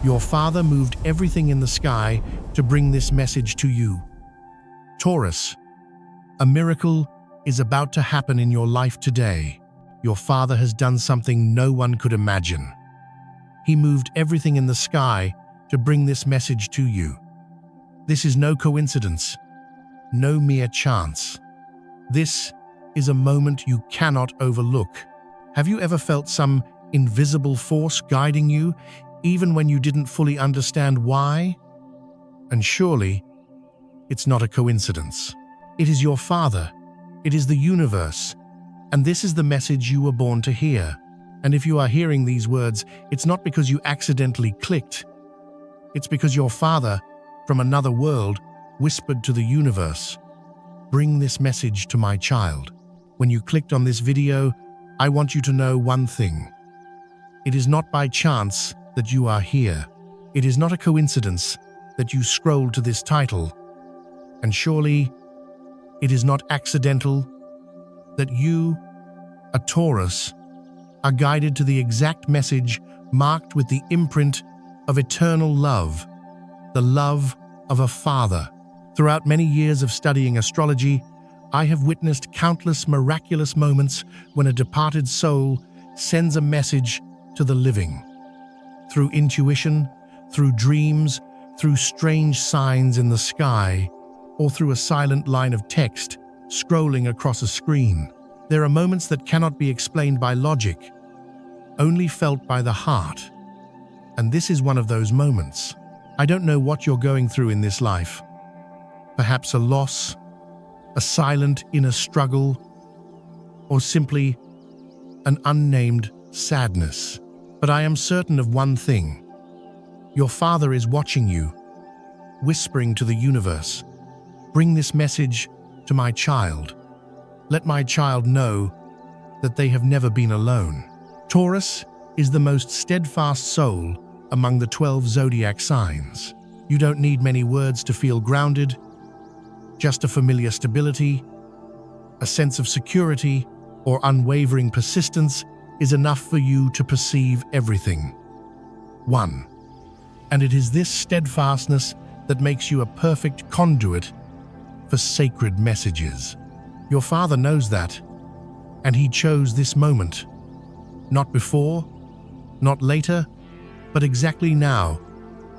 Your father moved everything in the sky to bring this message to you. Taurus, a miracle is about to happen in your life today. Your father has done something no one could imagine. He moved everything in the sky to bring this message to you. This is no coincidence, no mere chance. This is a moment you cannot overlook. Have you ever felt some invisible force guiding you, even when you didn't fully understand why? And surely, it's not a coincidence. It is your father. It is the universe. And this is the message you were born to hear. And if you are hearing these words, it's not because you accidentally clicked. It's because your father, from another world, whispered to the universe, "Bring this message to my child." When you clicked on this video, I want you to know one thing. It is not by chance that you are here. It is not a coincidence that you scrolled to this title. And surely, it is not accidental that you, a Taurus, are guided to the exact message marked with the imprint of eternal love, the love of a father. Throughout many years of studying astrology, I have witnessed countless miraculous moments when a departed soul sends a message to the living. Through intuition, through dreams, through strange signs in the sky, or through a silent line of text scrolling across a screen. There are moments that cannot be explained by logic, only felt by the heart. And this is one of those moments. I don't know what you're going through in this life. Perhaps a loss, a silent inner struggle, or simply an unnamed sadness. But I am certain of one thing. Your father is watching you, whispering to the universe, "Bring this message to my child. Let my child know that they have never been alone." Taurus is the most steadfast soul among the 12 zodiac signs. You don't need many words to feel grounded, just a familiar stability, a sense of security, or unwavering persistence is enough for you to perceive everything. 1. And it is this steadfastness that makes you a perfect conduit for sacred messages. Your father knows that, and he chose this moment. Not before, not later, but exactly now,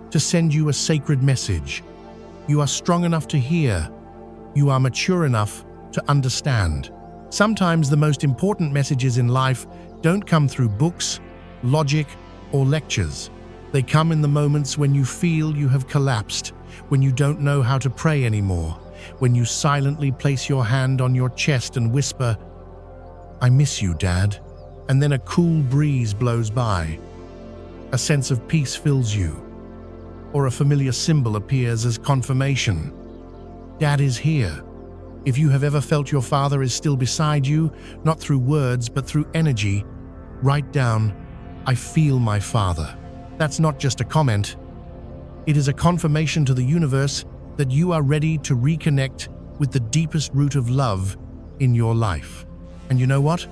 to send you a sacred message. You are strong enough to hear. You are mature enough to understand. Sometimes the most important messages in life don't come through books, logic, or lectures. They come in the moments when you feel you have collapsed, when you don't know how to pray anymore, when you silently place your hand on your chest and whisper, "I miss you, Dad." And then a cool breeze blows by. A sense of peace fills you, or a familiar symbol appears as confirmation. Dad is here. If you have ever felt your father is still beside you, not through words but through energy, write down, "I feel my father." That's not just a comment. It is a confirmation to the universe that you are ready to reconnect with the deepest root of love in your life. And you know what?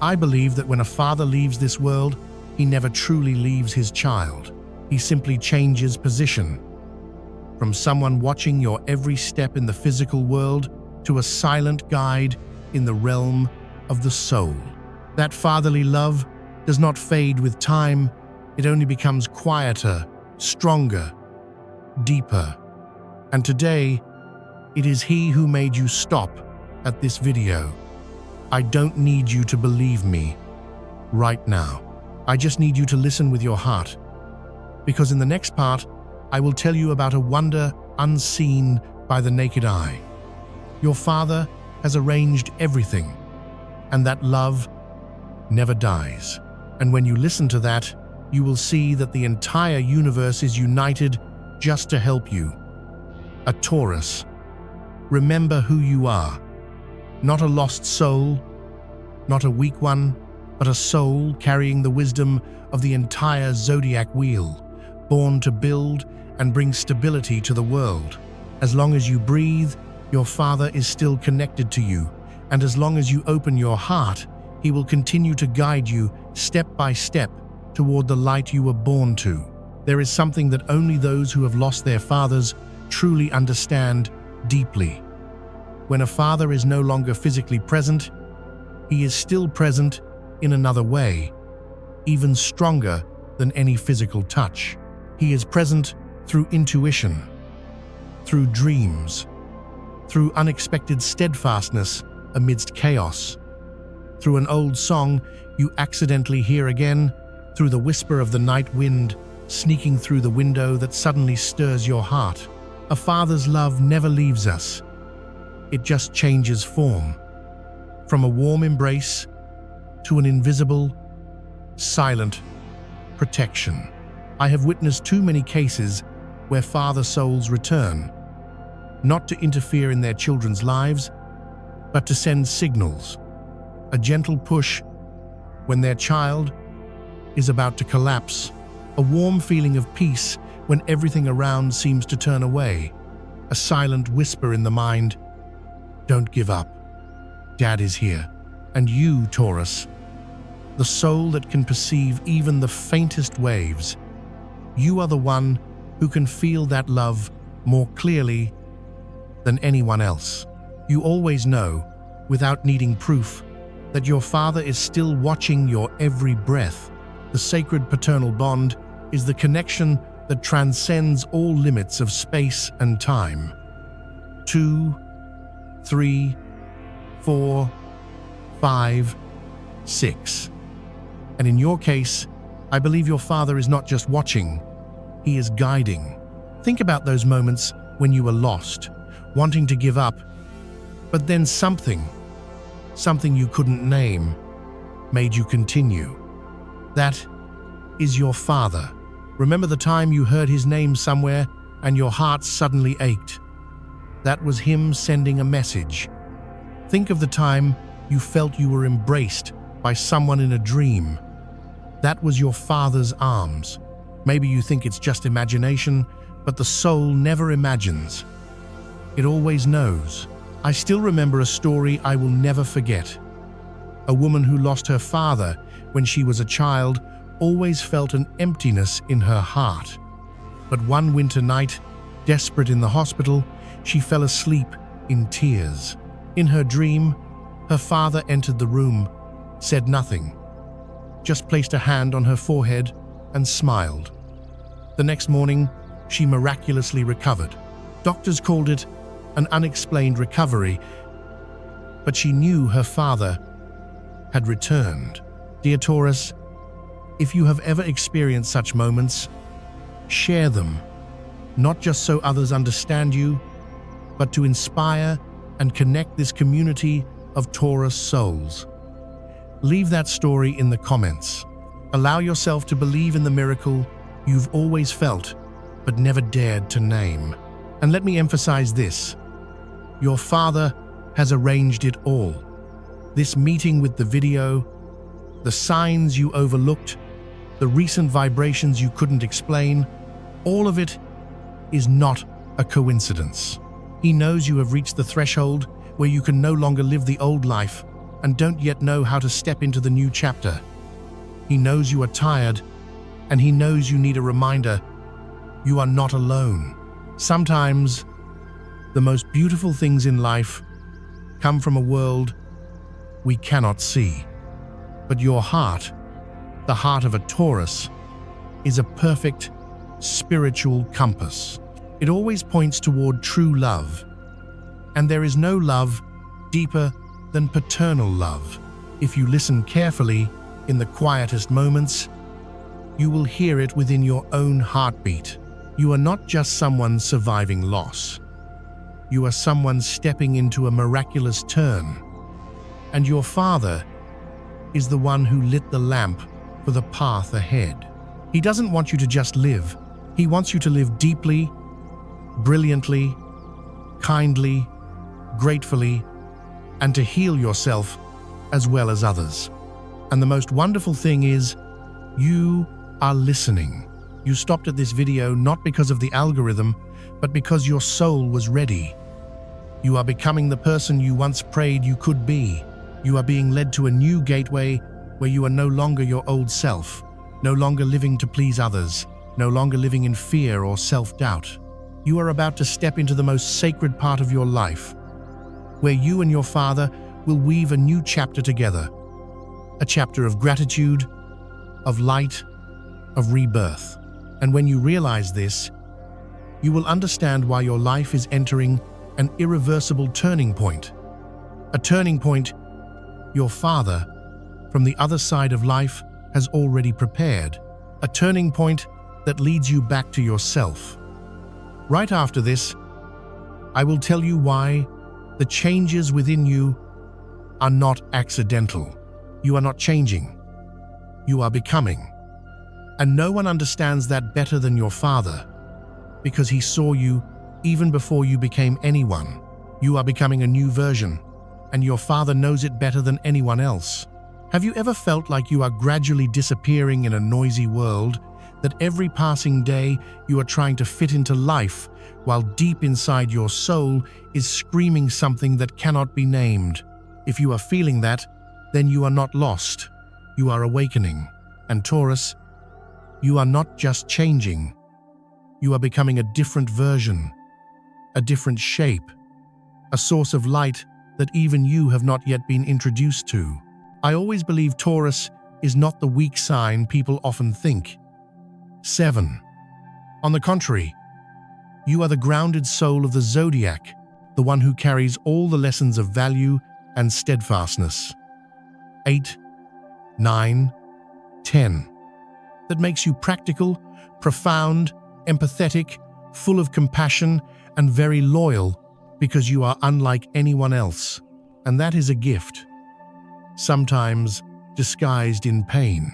I believe that when a father leaves this world, he never truly leaves his child. He simply changes position. From someone watching your every step in the physical world to a silent guide in the realm of the soul. That fatherly love does not fade with time. It only becomes quieter, stronger, deeper. And today, it is he who made you stop at this video. I don't need you to believe me right now. I just need you to listen with your heart. Because in the next part, I will tell you about a wonder unseen by the naked eye. Your father has arranged everything, and that love never dies. And when you listen to that, you will see that the entire universe is united just to help you. A Taurus. Remember who you are. Not a lost soul, not a weak one, but a soul carrying the wisdom of the entire zodiac wheel, born to build and bring stability to the world. As long as you breathe, your father is still connected to you, and as long as you open your heart, he will continue to guide you step by step toward the light you were born to. There is something that only those who have lost their fathers truly understand deeply. When a father is no longer physically present, he is still present in another way, even stronger than any physical touch. He is present through intuition, through dreams, through unexpected steadfastness amidst chaos, through an old song you accidentally hear again, through the whisper of the night wind sneaking through the window that suddenly stirs your heart. A father's love never leaves us. It just changes form, from a warm embrace to an invisible, silent protection. I have witnessed too many cases where father souls return, not to interfere in their children's lives, but to send signals, a gentle push when their child is about to collapse, a warm feeling of peace when everything around seems to turn away, a silent whisper in the mind, "Don't give up. Dad is here." And you, Taurus, the soul that can perceive even the faintest waves, you are the one who can feel that love more clearly than anyone else. You always know, without needing proof, that your father is still watching your every breath. The sacred paternal bond is the connection that transcends all limits of space and time. 2, 3, 4, 5, 6. And in your case, I believe your father is not just watching, he is guiding. Think about those moments when you were lost, wanting to give up, but then something you couldn't name, made you continue. That is your father. Remember the time you heard his name somewhere and your heart suddenly ached? That was him sending a message. Think of the time you felt you were embraced by someone in a dream. That was your father's arms. Maybe you think it's just imagination, but the soul never imagines. It always knows. I still remember a story I will never forget. A woman who lost her father when she was a child always felt an emptiness in her heart. But one winter night, desperate in the hospital, she fell asleep in tears. In her dream, her father entered the room, said nothing, just placed a hand on her forehead and smiled. The next morning, she miraculously recovered. Doctors called it an unexplained recovery, but she knew her father had returned. Dear Taurus, if you have ever experienced such moments, share them, not just so others understand you, but to inspire and connect this community of Taurus souls. Leave that story in the comments. Allow yourself to believe in the miracle you've always felt, but never dared to name. And let me emphasize this. Your father has arranged it all. This meeting with the video, the signs you overlooked, the recent vibrations you couldn't explain, all of it is not a coincidence. He knows you have reached the threshold where you can no longer live the old life and don't yet know how to step into the new chapter. He knows you are tired, and he knows you need a reminder you are not alone. Sometimes, the most beautiful things in life come from a world we cannot see. But your heart, the heart of a Taurus, is a perfect spiritual compass. It always points toward true love. And there is no love deeper than paternal love. If you listen carefully in the quietest moments, you will hear it within your own heartbeat. You are not just someone surviving loss. You are someone stepping into a miraculous turn. And your father is the one who lit the lamp for the path ahead. He doesn't want you to just live. He wants you to live deeply, brilliantly, kindly, gratefully, and to heal yourself as well as others. And the most wonderful thing is, you are listening. You stopped at this video not because of the algorithm, but because your soul was ready. You are becoming the person you once prayed you could be. You are being led to a new gateway where you are no longer your old self, no longer living to please others, no longer living in fear or self-doubt. You are about to step into the most sacred part of your life, where you and your Father will weave a new chapter together. A chapter of gratitude, of light, of rebirth. And when you realize this, you will understand why your life is entering an irreversible turning point. A turning point your Father, from the other side of life, has already prepared. A turning point that leads you back to yourself. Right after this, I will tell you why the changes within you are not accidental. You are not changing. You are becoming. And no one understands that better than your Father, because he saw you even before you became anyone. You are becoming a new version, and your Father knows it better than anyone else. Have you ever felt like you are gradually disappearing in a noisy world, that every passing day you are trying to fit into life, while deep inside your soul is screaming something that cannot be named? If you are feeling that, then you are not lost. You are awakening. And Taurus, you are not just changing. You are becoming a different version, a different shape, a source of light that even you have not yet been introduced to. I always believe Taurus is not the weak sign people often think. 7. On the contrary, you are the grounded soul of the zodiac, the one who carries all the lessons of value and steadfastness. 8, 9, 10. That makes you practical, profound, empathetic, full of compassion, and very loyal, because you are unlike anyone else. And that is a gift, sometimes disguised in pain.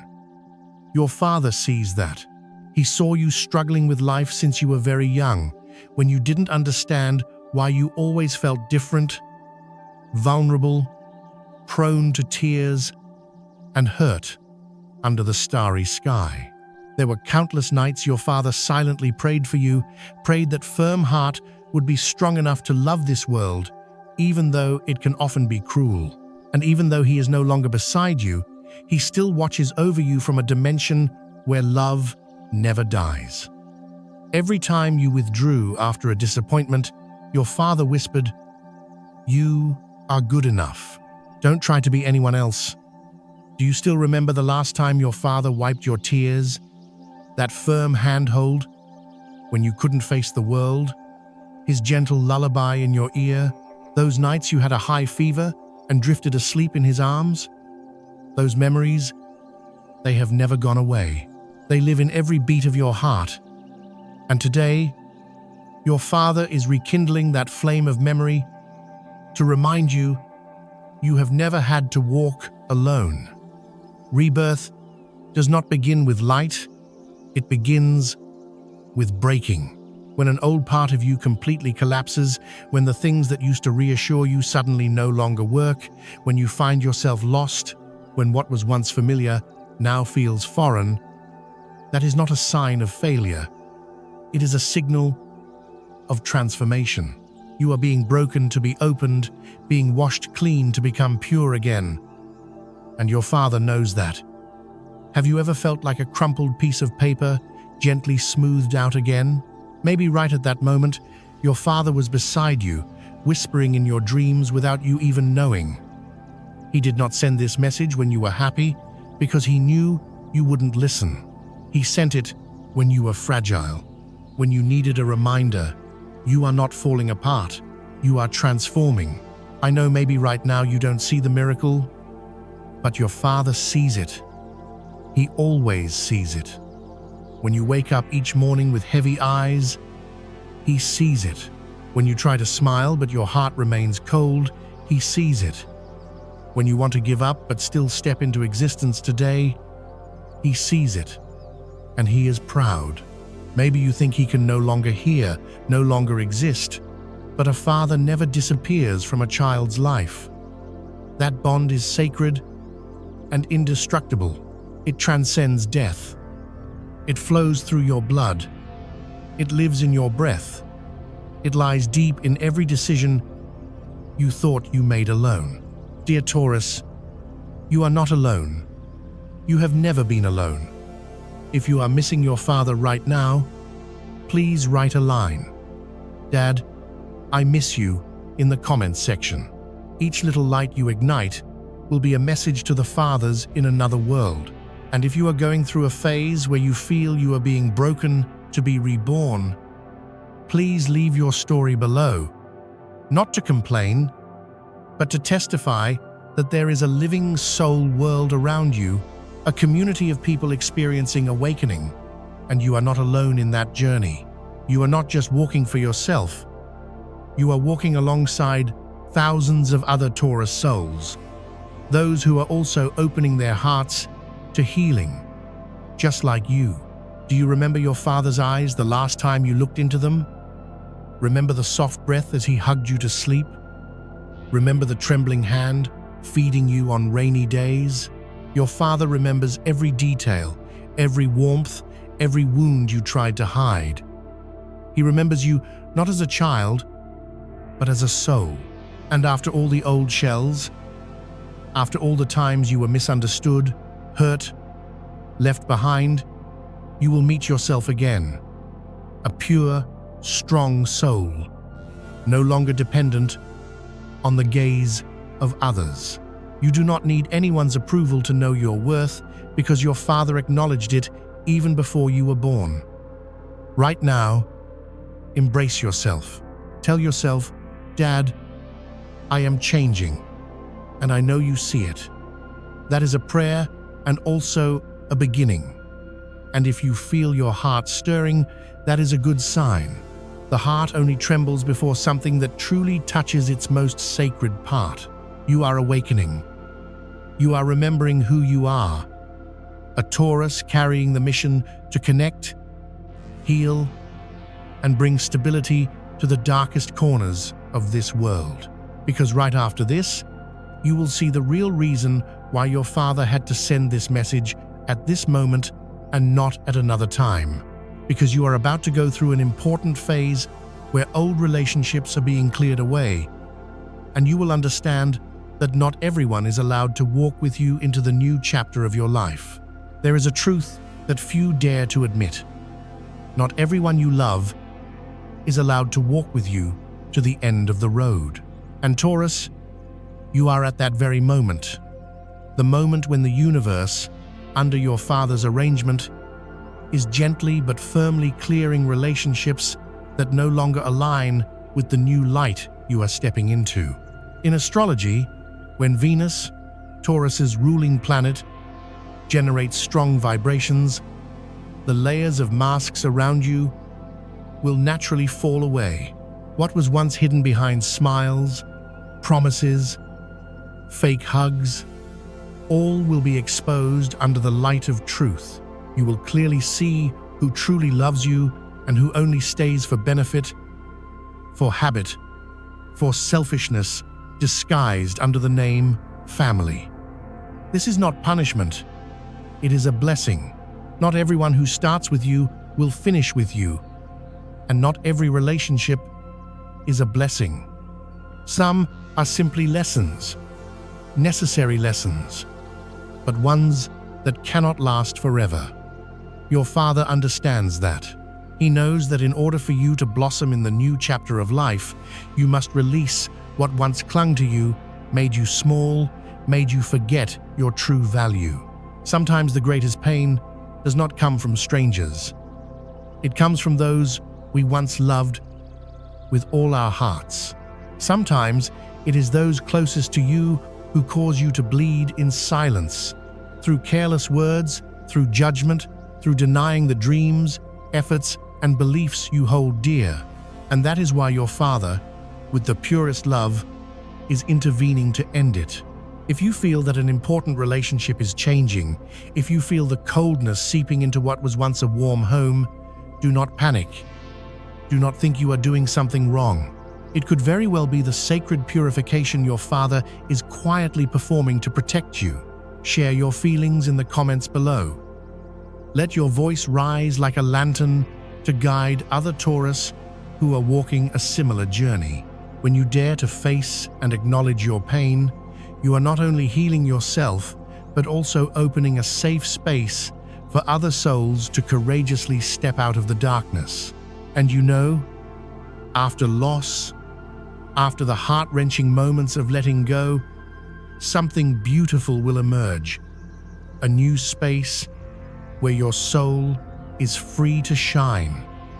Your Father sees that. He saw you struggling with life since you were very young, when you didn't understand why you always felt different, vulnerable, prone to tears, and hurt under the starry sky. There were countless nights your Father silently prayed for you, prayed that firm heart would be strong enough to love this world, even though it can often be cruel. And even though he is no longer beside you, he still watches over you from a dimension where love never dies. Every time you withdrew after a disappointment, your Father whispered, "You are good enough. Don't try to be anyone else." Do you still remember the last time your Father wiped your tears? That firm handhold when you couldn't face the world? His gentle lullaby in your ear? Those nights you had a high fever and drifted asleep in his arms? Those memories, they have never gone away. They live in every beat of your heart. And today, your Father is rekindling that flame of memory to remind you you have never had to walk alone. Rebirth does not begin with light, it begins with breaking. When an old part of you completely collapses, when the things that used to reassure you suddenly no longer work, when you find yourself lost, when what was once familiar now feels foreign, that is not a sign of failure. It is a signal of transformation. You are being broken to be opened, being washed clean to become pure again. And your Father knows that. Have you ever felt like a crumpled piece of paper, gently smoothed out again? Maybe right at that moment, your Father was beside you, whispering in your dreams without you even knowing. He did not send this message when you were happy, because he knew you wouldn't listen. He sent it when you were fragile, when you needed a reminder. You are not falling apart, you are transforming. I know maybe right now you don't see the miracle, but your Father sees it. He always sees it. When you wake up each morning with heavy eyes, he sees it. When you try to smile but your heart remains cold, he sees it. When you want to give up but still step into existence today, he sees it. And he is proud. Maybe you think he can no longer hear, no longer exist, but a father never disappears from a child's life. That bond is sacred and indestructible. It transcends death. It flows through your blood. It lives in your breath. It lies deep in every decision you thought you made alone. Dear Taurus, you are not alone. You have never been alone. If you are missing your father right now, please write a line. "Dad, I miss you," in the comments section. Each little light you ignite will be a message to the fathers in another world. And if you are going through a phase where you feel you are being broken to be reborn, please leave your story below, not to complain, but to testify that there is a living soul world around you, a community of people experiencing awakening, and you are not alone in that journey. You are not just walking for yourself, you are walking alongside thousands of other Taurus souls, those who are also opening their hearts to healing, just like you. Do you remember your father's eyes the last time you looked into them? Remember the soft breath as he hugged you to sleep? Remember the trembling hand feeding you on rainy days? Your father remembers every detail, every warmth, every wound you tried to hide. He remembers you not as a child, but as a soul. And after all the old shells, after all the times you were misunderstood, hurt, left behind, you will meet yourself again. A pure, strong soul, no longer dependent on the gaze of others. You do not need anyone's approval to know your worth because your father acknowledged it even before you were born. Right now, embrace yourself. Tell yourself, "Dad, I am changing, and I know you see it." That is a prayer and also a beginning. And if you feel your heart stirring, that is a good sign. The heart only trembles before something that truly touches its most sacred part. You are awakening. You are remembering who you are. A Taurus carrying the mission to connect, heal, and bring stability to the darkest corners of this world. Because right after this, you will see the real reason why your father had to send this message at this moment and not at another time. Because you are about to go through an important phase where old relationships are being cleared away, and you will understand that not everyone is allowed to walk with you into the new chapter of your life. There is a truth that few dare to admit. Not everyone you love is allowed to walk with you to the end of the road. And Taurus, you are at that very moment. The moment when the universe, under your father's arrangement, is gently but firmly clearing relationships that no longer align with the new light you are stepping into. In astrology, when Venus, Taurus's ruling planet, generates strong vibrations, the layers of masks around you will naturally fall away. What was once hidden behind smiles, promises, fake hugs, all will be exposed under the light of truth. You will clearly see who truly loves you and who only stays for benefit, for habit, for selfishness, disguised under the name family. This is not punishment. It is a blessing. Not everyone who starts with you will finish with you, and not every relationship is a blessing. Some are simply lessons, necessary lessons, but ones that cannot last forever. Your father understands that. He knows that in order for you to blossom in the new chapter of life, you must release what once clung to you, made you small, made you forget your true value. Sometimes the greatest pain does not come from strangers. It comes from those we once loved with all our hearts. Sometimes it is those closest to you who cause you to bleed in silence, through careless words, through judgment, through denying the dreams, efforts, and beliefs you hold dear. And that is why your father, with the purest love, is intervening to end it. If you feel that an important relationship is changing, if you feel the coldness seeping into what was once a warm home, do not panic. Do not think you are doing something wrong. It could very well be the sacred purification your father is quietly performing to protect you. Share your feelings in the comments below. Let your voice rise like a lantern to guide other Taurus who are walking a similar journey. When you dare to face and acknowledge your pain, you are not only healing yourself, but also opening a safe space for other souls to courageously step out of the darkness. And you know, after loss, after the heart-wrenching moments of letting go, something beautiful will emerge. A new space where your soul is free to shine,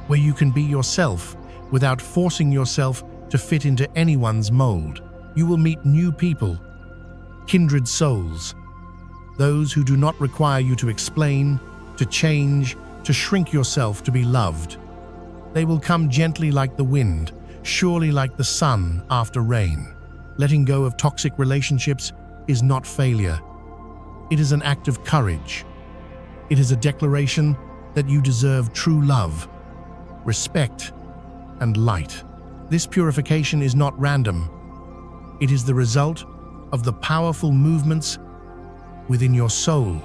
where you can be yourself without forcing yourself to fit into anyone's mold. You will meet new people, kindred souls, those who do not require you to explain, to change, to shrink yourself to be loved. They will come gently like the wind, surely like the sun after rain. Letting go of toxic relationships is not failure. It is an act of courage. It is a declaration that you deserve true love, respect, and light. This purification is not random. It is the result of the powerful movements within your soul.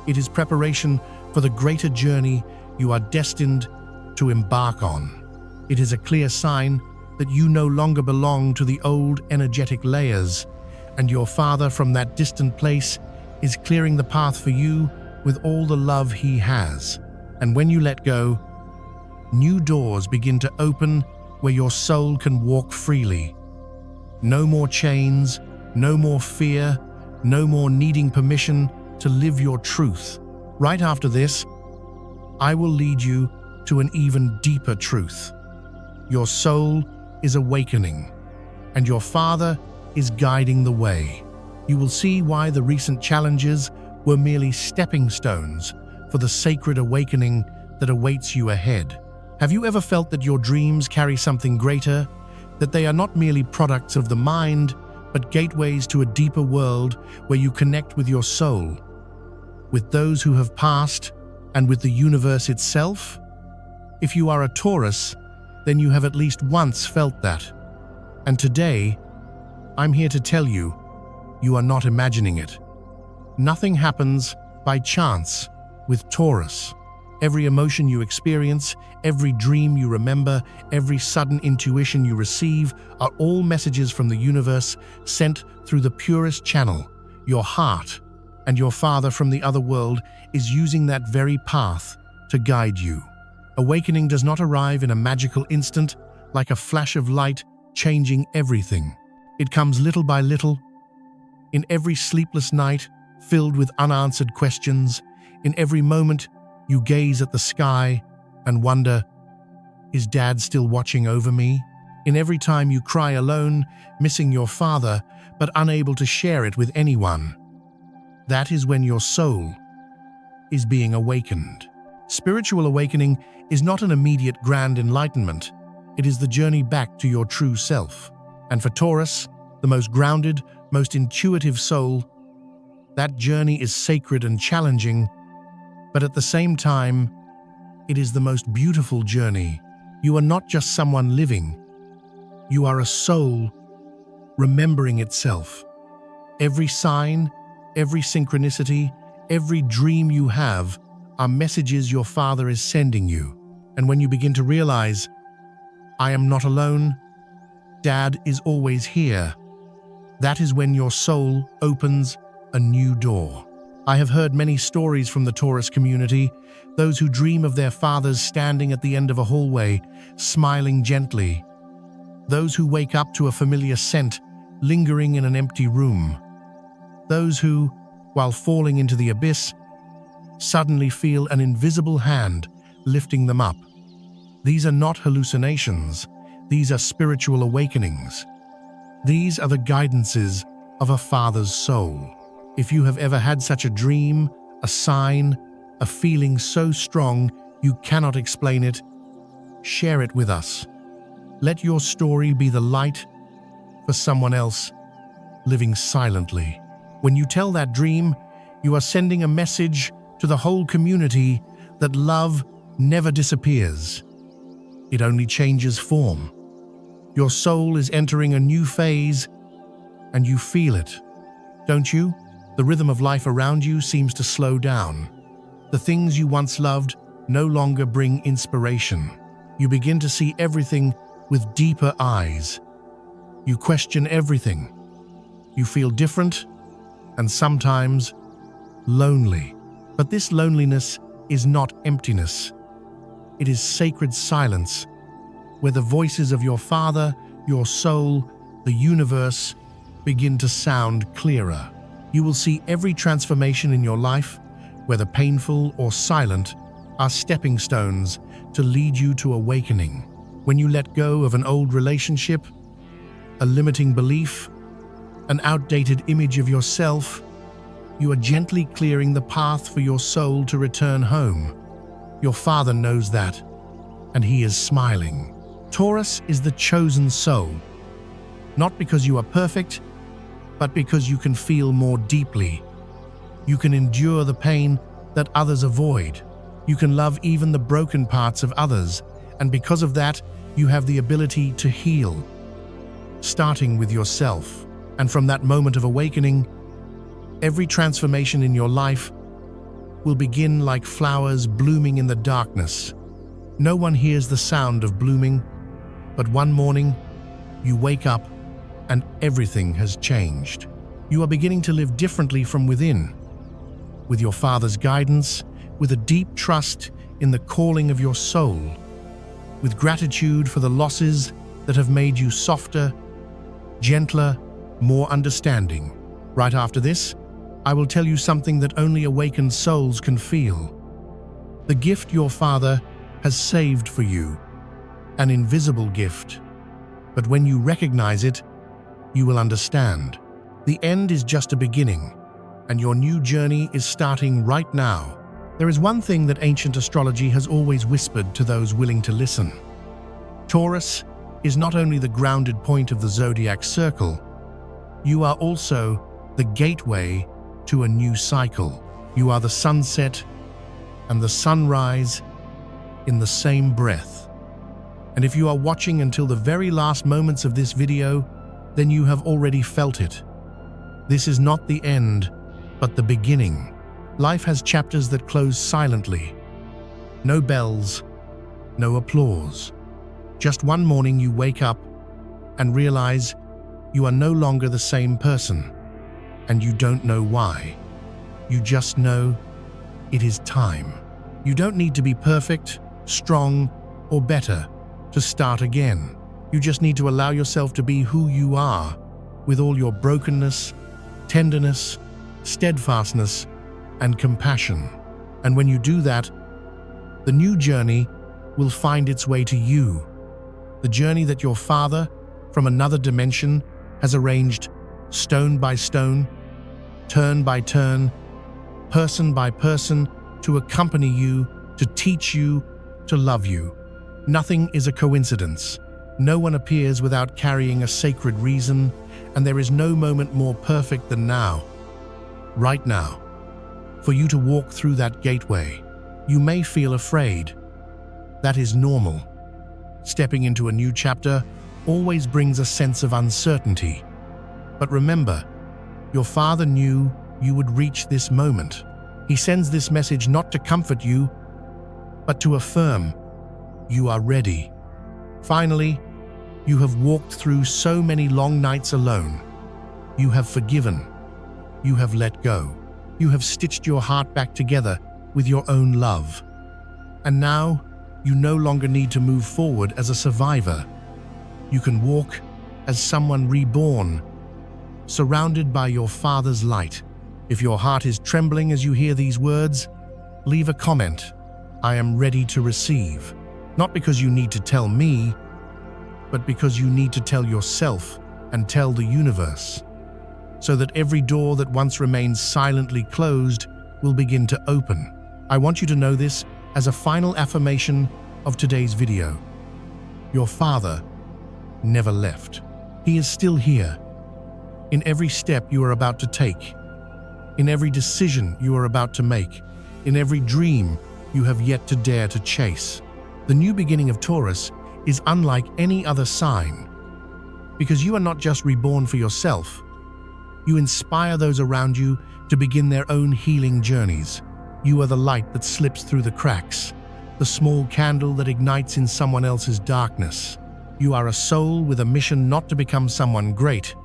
It is preparation for the greater journey you are destined to embark on. It is a clear sign that you no longer belong to the old energetic layers, and your Father from that distant place is clearing the path for you with all the love He has. And when you let go, new doors begin to open where your soul can walk freely. No more chains, no more fear, no more needing permission to live your truth. Right after this, I will lead you to an even deeper truth. Your soul is awakening, and your Father is guiding the way. You will see why the recent challenges were merely stepping stones for the sacred awakening that awaits you ahead. Have you ever felt that your dreams carry something greater, that they are not merely products of the mind, but gateways to a deeper world where you connect with your soul, with those who have passed, and with the universe itself? If you are a Taurus, then you have at least once felt that. And today, I'm here to tell you, you are not imagining it. Nothing happens by chance with Taurus. Every emotion you experience, every dream you remember, every sudden intuition you receive are all messages from the universe sent through the purest channel, your heart. And your Father from the other world is using that very path to guide you. Awakening does not arrive in a magical instant, like a flash of light changing everything. It comes little by little, in every sleepless night filled with unanswered questions, in every moment you gaze at the sky and wonder, is Dad still watching over me? In every time you cry alone, missing your father, but unable to share it with anyone. That is when your soul is being awakened. Spiritual awakening is not an immediate grand enlightenment. It is the journey back to your true self. And for Taurus, the most grounded, most intuitive soul, that journey is sacred and challenging, but at the same time, it is the most beautiful journey. You are not just someone living. You are a soul remembering itself. Every sign, every synchronicity, every dream you have are messages your Father is sending you. And when you begin to realize, I am not alone, Dad is always here, that is when your soul opens a new door. I have heard many stories from the Taurus community, those who dream of their fathers standing at the end of a hallway, smiling gently. Those who wake up to a familiar scent lingering in an empty room. Those who, while falling into the abyss, suddenly feel an invisible hand lifting them up. These are not hallucinations. These are spiritual awakenings. These are the guidances of a father's soul. If you have ever had such a dream, a sign, a feeling so strong you cannot explain it, share it with us. Let your story be the light for someone else living silently. When you tell that dream, you are sending a message to the whole community that love never disappears. It only changes form. Your soul is entering a new phase, and you feel it, don't you? The rhythm of life around you seems to slow down. The things you once loved no longer bring inspiration. You begin to see everything with deeper eyes. You question everything. You feel different and sometimes lonely. But this loneliness is not emptiness. It is sacred silence, where the voices of your Father, your soul, the universe begin to sound clearer. You will see every transformation in your life, whether painful or silent, are stepping stones to lead you to awakening. When you let go of an old relationship, a limiting belief, an outdated image of yourself, you are gently clearing the path for your soul to return home. Your Father knows that, and He is smiling. Taurus is the chosen soul, not because you are perfect, but because you can feel more deeply. You can endure the pain that others avoid. You can love even the broken parts of others, and because of that, you have the ability to heal, starting with yourself. And from that moment of awakening, every transformation in your life will begin like flowers blooming in the darkness. No one hears the sound of blooming, but one morning, you wake up and everything has changed. You are beginning to live differently from within, with your Father's guidance, with a deep trust in the calling of your soul, with gratitude for the losses that have made you softer, gentler, more understanding. Right after this, I will tell you something that only awakened souls can feel. The gift your Father has saved for you, an invisible gift. But when you recognize it, you will understand. The end is just a beginning, and your new journey is starting right now. There is one thing that ancient astrology has always whispered to those willing to listen. Taurus is not only the grounded point of the zodiac circle, you are also the gateway to a new cycle. You are the sunset and the sunrise in the same breath. And if you are watching until the very last moments of this video, then you have already felt it. This is not the end, but the beginning. Life has chapters that close silently. No bells, no applause. Just one morning you wake up and realize you are no longer the same person, and you don't know why. You just know it is time. You don't need to be perfect, strong, or better to start again. You just need to allow yourself to be who you are, with all your brokenness, tenderness, steadfastness, and compassion. And when you do that, the new journey will find its way to you. The journey that your Father, from another dimension, has arranged stone by stone, turn by turn, person by person, to accompany you, to teach you, to love you. Nothing is a coincidence. No one appears without carrying a sacred reason, and there is no moment more perfect than now, right now, for you to walk through that gateway. You may feel afraid. That is normal. Stepping into a new chapter always brings a sense of uncertainty. But remember, your Father knew you would reach this moment. He sends this message not to comfort you, but to affirm you are ready. Finally, you have walked through so many long nights alone. You have forgiven. You have let go. You have stitched your heart back together with your own love. And now, you no longer need to move forward as a survivor. You can walk as someone reborn, surrounded by your Father's light. If your heart is trembling as you hear these words, leave a comment. I am ready to receive. Not because you need to tell me, but because you need to tell yourself and tell the universe, so that every door that once remained silently closed will begin to open. I want you to know this as a final affirmation of today's video. Your Father never left. He is still here. In every step you are about to take, in every decision you are about to make, in every dream you have yet to dare to chase. The new beginning of Taurus is unlike any other sign, because you are not just reborn for yourself. You inspire those around you to begin their own healing journeys. You are the light that slips through the cracks, the small candle that ignites in someone else's darkness. You are a soul with a mission not to become someone great,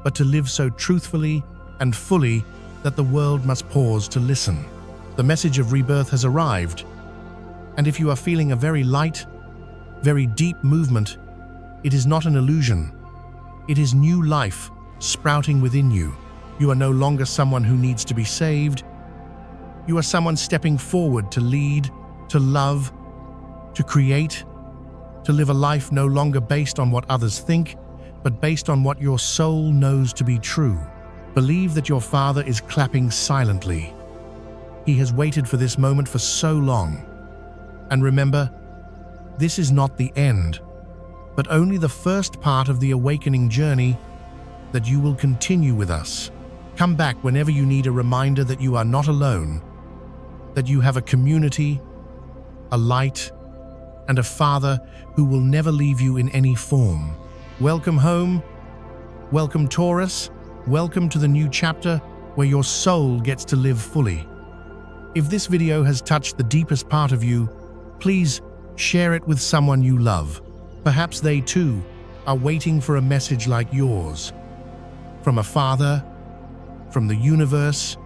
but to live so truthfully and fully that the world must pause to listen. The message of rebirth has arrived, and if you are feeling a very light, very deep movement, it is not an illusion. It is new life sprouting within you. You are no longer someone who needs to be saved. You are someone stepping forward to lead, to love, to create, to live a life no longer based on what others think, but based on what your soul knows to be true. Believe that your Father is clapping silently. He has waited for this moment for so long. And remember, this is not the end, but only the first part of the awakening journey that you will continue with us. Come back whenever you need a reminder that you are not alone, that you have a community, a light, and a Father who will never leave you in any form. Welcome home. Welcome, Taurus. Welcome to the new chapter where your soul gets to live fully. If this video has touched the deepest part of you, please share it with someone you love. Perhaps they too are waiting for a message like yours. From a father, from the universe,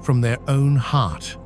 from their own heart.